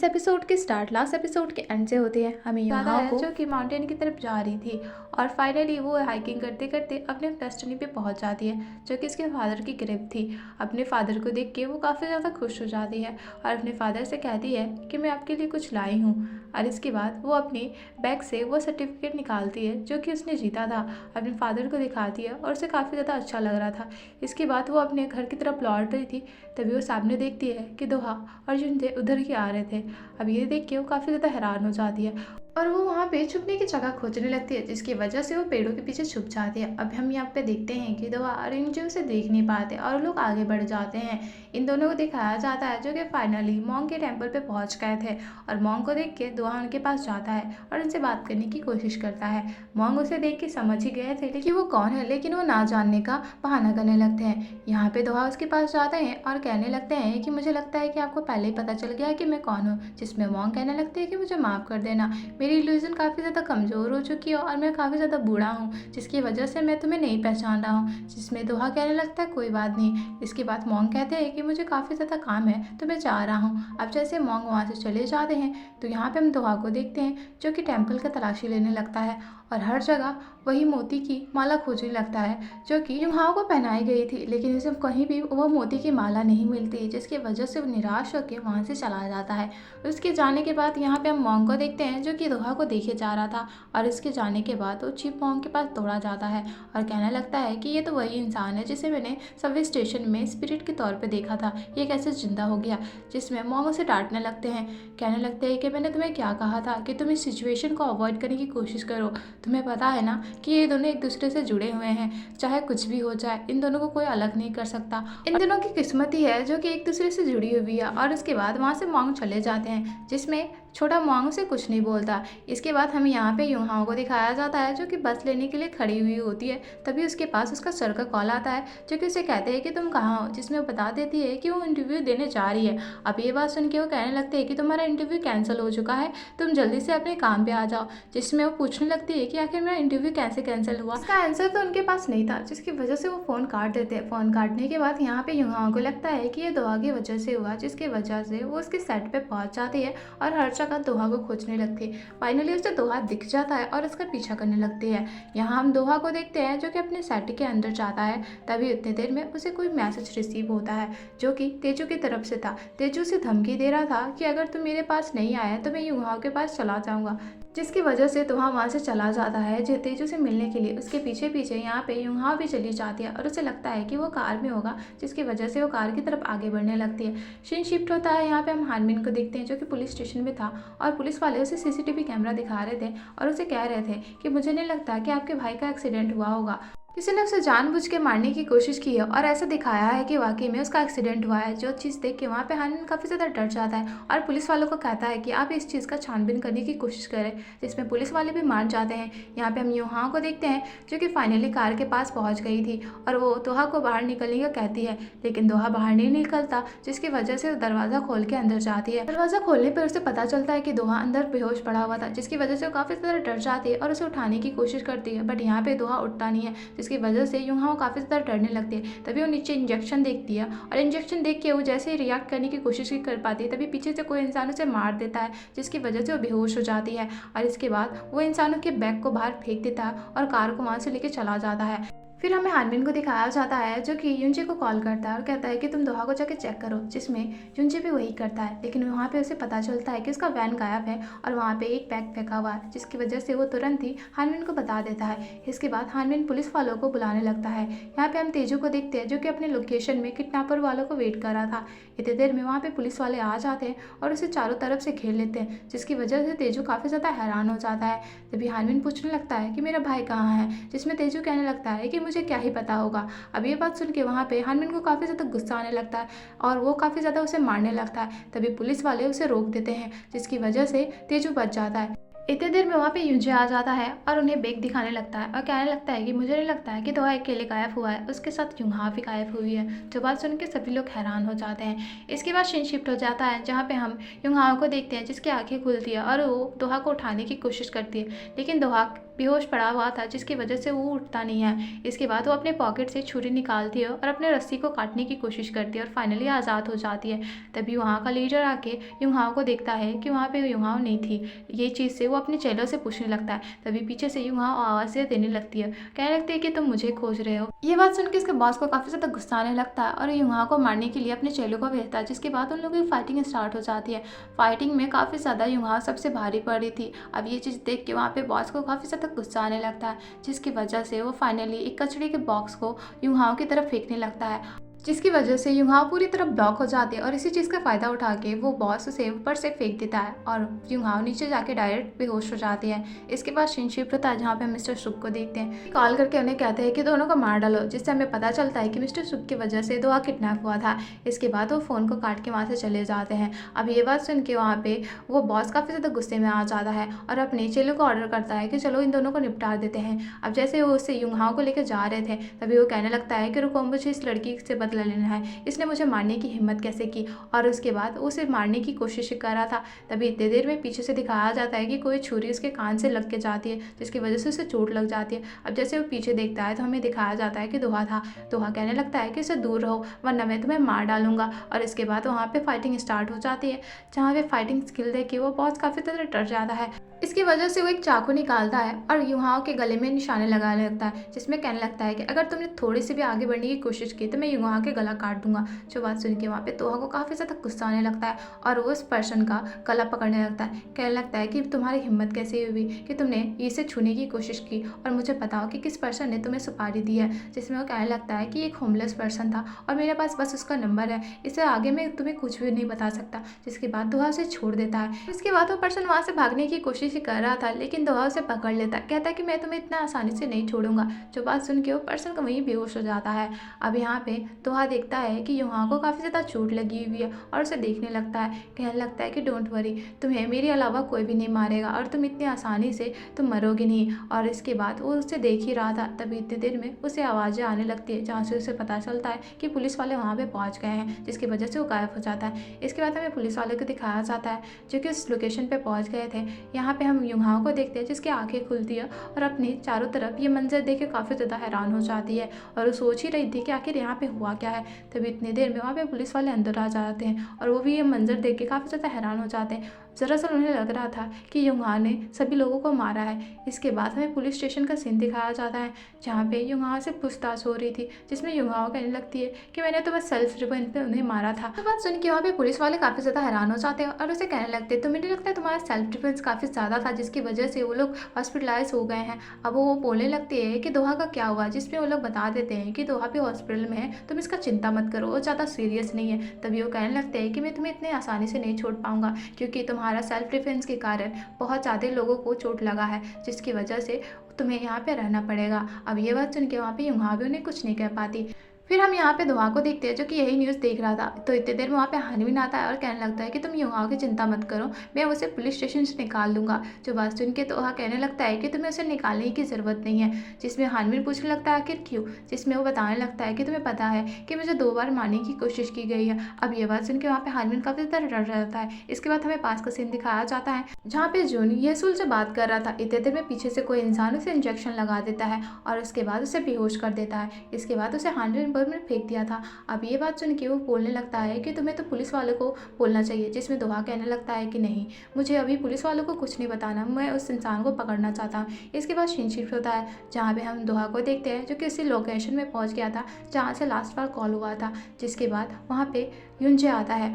Episode की start last episode के and से होती है। हमें दादा युहाओ को जो कि माउंटेन की तरफ जा रही थी और फाइनली वो हाइकिंग करते करते अपने डेस्टिनी पे पहुंच जाती है, जो कि इसके फादर की ग्रेव थी। अपने फादर को देख के वो काफ़ी ज़्यादा खुश हो जाती है और अपने फादर से कहती है कि मैं आपके लिए कुछ लाई हूँ। और इसके बाद वो अपनी बैग से वो सर्टिफिकेट निकालती है जो कि उसने जीता था, अपने फादर को दिखाती है और उसे काफ़ी ज़्यादा अच्छा लग रहा था। इसके बाद वो अपने घर की तरफ लौट रही थी, तभी वो सामने देखती है कि दोहा और जुनजे उधर ही आ रहे थे। अब ये देख के वो काफ़ी ज़्यादा हैरान हो जाती है और वो वहाँ पे छुपने की जगह खोजने लगती है, जिसकी वजह से वो पेड़ों के पीछे छुप जाती है। अब हम यहाँ पे देखते हैं कि दोहा और इंजो उसे देख नहीं पाते और लोग आगे बढ़ जाते हैं। इन दोनों को दिखाया जाता है जो कि फाइनली मॉन्ग के टेम्पल पे पहुँच गए थे और मॉन्ग को देख के दोहा उनके पास जाता है और उनसे बात करने की कोशिश करता है। मॉन्ग उसे देख के समझ ही गए थे कि वो कौन है, लेकिन वो ना जानने का बहाना करने लगते हैं। यहाँ पे दोहा उसके पास जाते हैं और कहने लगते हैं कि मुझे लगता है कि आपको पहले ही पता चल गया है कि मैं कौन हूँ, जिसमें मॉन्ग कहने लगते हैं कि मुझे माफ़ कर देना, मेरी इल्यूजन काफ़ी ज़्यादा कमज़ोर हो चुकी है और मैं काफ़ी ज़्यादा बूढ़ा हूँ, जिसकी वजह से मैं तुम्हें नहीं पहचान रहा हूँ। जिसमें दोहा कहने लगता है कोई बात नहीं। इसके बाद मॉन्ग कहते हैं कि मुझे काफ़ी ज़्यादा काम है तो मैं जा रहा हूँ। अब जैसे मॉन्ग वहाँ से चले जाते हैं तो यहाँ पे हम दोहा को देखते हैं जो कि टेम्पल का तलाशी लेने लगता है और हर जगह वही मोती की माला खोजने लगता है जो कि युहाओं को पहनाई गई थी, लेकिन उसे कहीं भी वो मोती की माला नहीं मिलती, जिसकी वजह से वो निराश होकर वहाँ से चला जाता है। उसके जाने के बाद यहाँ पे हम मॉन्ग को देखते हैं जो कि दोहा को देखे जा रहा था और इसके जाने के बाद वो चीफ मॉन्ग के पास दौड़ा जाता है और कहने लगता है कि ये तो वही इंसान है जिसे मैंने सबवे स्टेशन में स्पिरिट के तौर पर देखा था, ये कैसे जिंदा हो गया। जिसमें मॉन्ग उसे डांटने लगते हैं, कहने लगते हैं कि मैंने तुम्हें क्या कहा था कि तुम इस सिचुएशन को अवॉइड करने की कोशिश करो, तुम्हें पता है ना कि ये दोनों एक दूसरे से जुड़े हुए हैं, चाहे कुछ भी हो जाए इन दोनों को कोई अलग नहीं कर सकता, इन दोनों की किस्मत ही है जो कि एक दूसरे से जुड़ी हुई है। और उसके बाद वहाँ से मॉन्ग चले जाते हैं, जिसमें छोटा मॉन्ग से कुछ नहीं बोलता। इसके बाद हमें यहाँ पे युहाओं को दिखाया जाता है जो कि बस लेने के लिए खड़ी हुई होती है, तभी उसके पास उसका सर का कॉल आता है जो कि उसे कहते हैं कि तुम कहाँ हो, जिसमें वो बता देती है कि वो इंटरव्यू देने जा रही है। अब ये बात सुन के वो कहने लगते हैं कि तुम्हारा इंटरव्यू कैंसिल हो चुका है, तुम जल्दी से अपने काम पे आ जाओ। जिसमें वो पूछने लगती है कि आखिर मेरा इंटरव्यू कैसे कैंसिल हुआ। इसका आंसर तो उनके पास नहीं था, जिसकी वजह से वो फ़ोन काट देते हैं। फ़ोन काटने के बाद यहाँ पे युहाओं को लगता है कि ये दोहा की वजह से हुआ, जिसकी वजह से वो उसके सेट पे पहुंच जाती है और हर जगह दोहा को खोजने लगती है। फाइनली उसे दोहा दिख जाता है और उसका पीछा करने लगती है। यहाँ हम दोहा को देखते हैं जो कि अपने सेट के अंदर जाता है, तभी उतनी देर में उसे कोई मैसेज रिसीव होता है जो कि तेजू की तरफ से था। तेजू से धमकी दे रहा था कि अगर तुम मेरे पास नहीं आया तो मैं युहाओं के पास चला जाऊंगा, जिसकी वजह से दोहा वहाँ से चला जाता है जो तेजू से मिलने के लिए। उसके पीछे पीछे यहाँ पे युहाओं भी चली जाती है और उसे लगता है कि वो कार में होगा, जिसकी वजह से वो कार की तरफ आगे बढ़ने लगती है। सीन शिफ्ट होता है, यहाँ पे हम हानबिन को देखते हैं जो कि पुलिस स्टेशन में था और पुलिस वाले उसे सीसीटीवी कैमरा दिखा रहे थे और उसे कह रहे थे कि मुझे नहीं लगता कि आपके भाई का एक्सीडेंट हुआ होगा, किसी ने उसे जानबूझ के मारने की कोशिश की है और ऐसा दिखाया है कि वाकई में उसका एक्सीडेंट हुआ है। जो चीज़ देख के वहाँ पे हानबिन काफ़ी ज़्यादा डर जाता है और पुलिस वालों को कहता है कि आप इस चीज़ का छानबीन करने की कोशिश करें, जिसमें पुलिस वाले भी मान जाते हैं। यहाँ पे हम युहाओं को देखते हैं जो कि फाइनली कार के पास पहुँच गई थी और वो दोहा को बाहर निकलने का कहती है, लेकिन दोहा बाहर नहीं निकलता, जिसकी वजह से वो दरवाज़ा खोल के अंदर जाती है। दरवाज़ा खोलने पर उसे पता चलता है कि दोहा अंदर बेहोश पड़ा हुआ था, जिसकी वजह से वो काफ़ी ज़्यादा डर जाती है और उसे उठाने की कोशिश करती है, बट यहाँ पे दोहा उठता नहीं है, जिसकी वजह से युहाओं काफ़ी ज़्यादा डरने लगती है। तभी वो नीचे इंजेक्शन देखती है और इंजेक्शन देख के वो जैसे ही रिएक्ट करने की कोशिश ही कर पाती है, तभी पीछे से कोई इंसान उसे मार देता है, जिसकी वजह से वो बेहोश हो जाती है। और इसके बाद वो इंसानों के बैग को बाहर फेंक देता है और कार को वहाँ से लेके चला जाता है। फिर हमें हानबिन को दिखाया जाता है जो कि युंजे को कॉल करता है और कहता है कि तुम दोहा को जाके चेक करो, जिसमें युंजे भी वही करता है, लेकिन वहाँ पे उसे पता चलता है कि उसका वैन गायब है और वहाँ पे एक बैग फेंका हुआ है, जिसकी वजह से वो तुरंत ही हानबिन को बता देता है। इसके बाद हानबिन पुलिस वालों को बुलाने लगता है। यहाँ पे हम तेजू को देखते हैं जो कि अपने लोकेशन में किडनैपर वालों को वेट कर रहा था। इतनी देर में वहाँ पे पुलिस वाले आ जाते हैं और उसे चारों तरफ से घेर लेते हैं, जिसकी वजह से तेजू काफ़ी ज़्यादा हैरान हो जाता है। तभी हानबिन पूछने लगता है कि मेरा भाई कहाँ है, जिसमें तेजू कहने लगता है कि मुझे क्या ही पता होगा। अब ये बात सुन के वहाँ पे हानबिन को काफ़ी ज़्यादा गुस्सा आने लगता है और वो काफ़ी ज़्यादा उसे मारने लगता है। तभी पुलिस वाले उसे रोक देते हैं, जिसकी वजह से तेजू बच जाता है। इतनी देर में वहाँ पे यूजे आ जाता है और उन्हें बैग दिखाने लगता है और कहने लगता है कि मुझे नहीं लगता है कि दोहा अकेले गायब हुआ है, उसके साथ यूंहा भी गायब हुई है। जो बात सुन के सभी लोग हैरान हो जाते हैं। इसके बाद सीन शिफ्ट हो जाता है जहाँ पे हम यूंहा को देखते हैं जिसकी आंखें खुलती है और वो दोहा को उठाने की कोशिश करती है, लेकिन दोहा बेहोश पड़ा हुआ था जिसकी वजह से वो उठता नहीं है। इसके बाद वो अपने पॉकेट से छुरी निकालती है और अपने रस्सी को काटने की कोशिश करती है और फाइनली आज़ाद हो जाती है। तभी वहाँ का लीडर आके यूंहा को देखता है कि वहाँ पे यूंहा नहीं थी। ये चीज़ से वो अपने चेलों से पूछने लगता है। तभी पीछे से यूंहा आवाज़ें देने लगती है, कहने लगती है कि तुम मुझे खोज रहे हो। ये बात सुन के इसके बॉस को काफ़ी ज़्यादा गुस्सा आने लगता है और यूंहा को मारने के लिए अपने चेलों को भेजता है, जिसके बाद उन लोगों की फाइटिंग स्टार्ट हो जाती है। फाइटिंग में काफ़ी ज़्यादा यूंहा सबसे भारी पड़ रही थी। अब ये चीज़ देख के वहाँ पे बॉस को काफ़ी ज़्यादा गुस्सा आने लगता है, जिसकी वजह से वो फाइनली एक कचड़े के बॉक्स को यूंहाओं की तरफ फेंकने लगता है, जिसकी वजह से यूंहा पूरी तरह ब्लॉक हो जाती है। और इसी चीज़ का फ़ायदा उठा के वो बॉस उसे ऊपर से फेंक देता है और यूंहा नीचे जाके डायरेक्ट बेहोश हो जाती है। इसके बाद सीन शिफ्ट होता है जहाँ पे हम मिस्टर सुक को देखते हैं। कॉल करके उन्हें कहते हैं कि दोनों को मार डालो, जिससे हमें पता चलता है कि मिस्टर सुक की वजह से दोहा किडनैप हुआ था। इसके बाद वो फ़ोन को काट के वहाँ से चले जाते हैं। अब ये बात सुन के वहाँ पे वो बॉस काफ़ी ज़्यादा गुस्से में आ जाता है और अपने चेलों को ऑर्डर करता है कि चलो इन दोनों को निपटा देते हैं। अब जैसे वो उससे यूंहाओं को लेकर जा रहे थे तभी वो कहने लगता है कि रुको, मुझे इस लड़की से बदला लेना है, इसने मुझे मारने की हिम्मत कैसे की। और उसके बाद उसे मारने की कोशिश कर रहा था। तभी इतनी देर में पीछे से दिखाया जाता है कि कोई छुरी उसके कान से लग के जाती है, जिसकी वजह से उसे चोट लग जाती है। अब जैसे वो पीछे देखता है तो हमें दिखाया जाता है कि दोहा था। दोहा कहने लगता है कि इससे दूर रहो वरना मैं तुम्हें मार डालूंगा। और इसके बाद वहाँ पे फाइटिंग स्टार्ट हो जाती है, जहाँ पे फाइटिंग स्किल देख के वो बॉस काफ़ी तरह डर जाता है। इसकी वजह से वो एक चाकू निकालता है और यूंहाओं के गले में निशाने लगाने लगता है, जिसमें कहने लगता है कि अगर तुमने थोड़ी सी भी आगे बढ़ने की कोशिश की तो मैं यूंहा के गला काट दूंगा। जो बात सुन के वहाँ पे दोहा को काफ़ी ज़्यादा गुस्सा आने लगता है और वो उस पर्सन का गला पकड़ने लगता है। कहने लगता है कि तुम्हारी हिम्मत कैसे हुई कि तुमने इसे छूने की कोशिश की, और मुझे बताओ कि किस पर्सन ने तुम्हें सुपारी दी है। जिसमें वो कहने लगता है कि एक होमलेस पर्सन था और मेरे पास बस उसका नंबर है, इससे आगे मैं तुम्हें कुछ भी नहीं बता सकता। जिसके बाद दोहा उसे छोड़ देता है। इसके बाद वो पर्सन वहाँ से भागने की कोशिश कर रहा था, लेकिन दोहा उसे पकड़ लेता है, कहता है कि मैं तुम्हें इतना आसानी से नहीं छोड़ूंगा। जो बात सुन के वो पर्सन का वहीं बेहोश हो जाता है। अब यहाँ पे दोहा देखता है कि यूंहा को काफ़ी ज़्यादा चोट लगी हुई है और उसे देखने लगता है। कहने लगता है कि डोंट वरी, तुम्हें मेरे अलावा कोई भी नहीं मारेगा और तुम इतनी आसानी से तुम मरोगे नहीं। और इसके बाद वो उसे देख ही रहा था, तभी इतनी देर में उसे आवाज़ें आने लगती है, जहाँ से उसे पता चलता है कि पुलिस वाले वहाँ पे पहुँच गए हैं, जिसकी वजह से वो गायब हो जाता है। इसके बाद हमें पुलिस वाले को दिखाया जाता है जो कि उस लोकेशन पे पहुँच गए थे। यहाँ पे हम यूंहाओं को देखते हैं जिसकी आंखें खुलती है और अपने चारों तरफ ये मंजर देख के काफ़ी ज़्यादा हैरान हो जाती है और वो सोच ही रही थी कि आखिर यहाँ पे हुआ क्या है। तभी इतनी देर में वहाँ पे पुलिस वाले अंदर आ जाते हैं और वो भी ये मंजर देख के काफ़ी ज़्यादा हैरान हो जाते हैं। दरअसल उन्हें लग रहा था कि यूंहा ने सभी लोगों को मारा है। इसके बाद हमें पुलिस स्टेशन का सीन दिखाया जाता है, जहाँ पे यूंहा से पूछताछ हो रही थी, जिसमें यूंहा कहने लगती है कि मैंने तो बस सेल्फ डिफेंस पे उन्हें मारा था। तो बात सुन के वहाँ पे पुलिस वाले काफ़ी ज़्यादा हैरान हो जाते हैं और उसे कहने लगते हैं तुम्हें नहीं लगता है तुम्हारा सेल्फ डिफेंस काफ़ी ज़्यादा था जिसकी वजह से वो लोग हॉस्पिटलाइज हो गए हैं। अब वो बोलने लगती है कि दोहा का क्या हुआ, जिसमें वो लोग बता देते हैं कि दोहा भी हॉस्पिटल में है, तुम इसका चिंता मत करो, वो ज़्यादा सीरियस नहीं है। तभी वो कहने लगते हैं कि मैं तुम्हें इतनी आसानी से नहीं छोड़ पाऊंगा, क्योंकि तुम्हारा सेल्फ डिफेंस के कारण बहुत ज़्यादा लोगों को चोट लगा है, जिसकी वजह से तुम्हें यहाँ पे रहना पड़ेगा। अब ये बात सुन के वहाँ पे यूंहा भी उन्हें कुछ नहीं कह पाती। फिर हम यहाँ पे दोहा को देखते हैं जो कि यही न्यूज़ देख रहा था। तो इतनी देर में वहाँ पे हानवीन आता है और कहने लगता है कि तुम यूंहा की चिंता मत करो, मैं उसे पुलिस स्टेशन से निकाल दूंगा। जो बात सुन के दोहा कहने लगता है कि तुम्हें उसे निकालने की ज़रूरत नहीं है। जिसमें हानवीन पूछने लगता है आखिर क्यों, जिसमें वो बताने लगता है कि तुम्हें पता है कि मुझे 2 बार मारने की कोशिश की गई है। अब ये बात सुन के वहाँ पे हानवीन काफ़ी ज़्यादा डर जाता है। इसके बाद हमें पास का सीन दिखाया जाता है जहाँ पे जून येसुल से बात कर रहा था। इतने देर में पीछे से कोई इंसान उसे इंजेक्शन लगा देता है और उसके बाद उसे बेहोश कर देता है। इसके बाद उसे हानवीन पर में फेंक दिया था। अब ये बात सुन के वो बोलने लगता है कि तुम्हें तो पुलिस वालों को बोलना चाहिए, जिसमें दोहा कहने लगता है कि नहीं, मुझे अभी पुलिस वालों को कुछ नहीं बताना, मैं उस इंसान को पकड़ना चाहता हूँ। इसके बाद सीन शिफ्ट होता है जहाँ पे हम दोहा को देखते हैं जो कि उसी लोकेशन में पहुँच गया था जहाँ से लास्ट बार कॉल हुआ था। जिसके बाद वहाँ पे युंजे आता है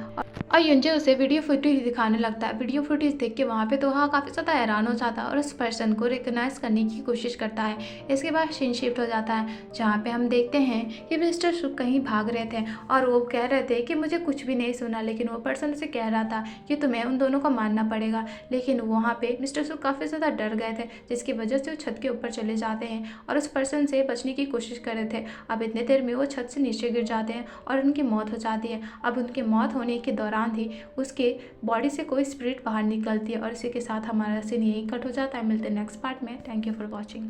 और युंजे उसे वीडियो फुटेज दिखाने लगता है। वीडियो फुटेज देख के वहाँ पे दोहा काफ़ी ज़्यादा हैरान हो जाता है और उस पर्सन को रिकग्नाइज करने की कोशिश करता है। इसके बाद सीन शिफ्ट हो जाता है जहाँ पे हम देखते हैं कि मिस्टर सुक कहीं भाग रहे थे और वो कह रहे थे कि मुझे कुछ भी नहीं सुना, लेकिन वो पर्सन उसे कह रहा था कि तुम्हें उन दोनों को मारना पड़ेगा। लेकिन वहाँ पे मिस्टर सुक काफ़ी ज़्यादा डर गए थे, जिसकी वजह से वो छत के ऊपर चले जाते हैं और उस पर्सन से बचने की कोशिश कर रहे थे। अब इतने देर में वो छत से नीचे गिर जाते हैं और उनकी मौत हो जाती है। अब उनके मौत होने के दौरान ही उसके बॉडी से कोई स्पिरिट बाहर निकलती है। और इसी के साथ हमारा सीन यही कट हो जाता है। मिलते हैं नेक्स्ट पार्ट में। Thank you for watching.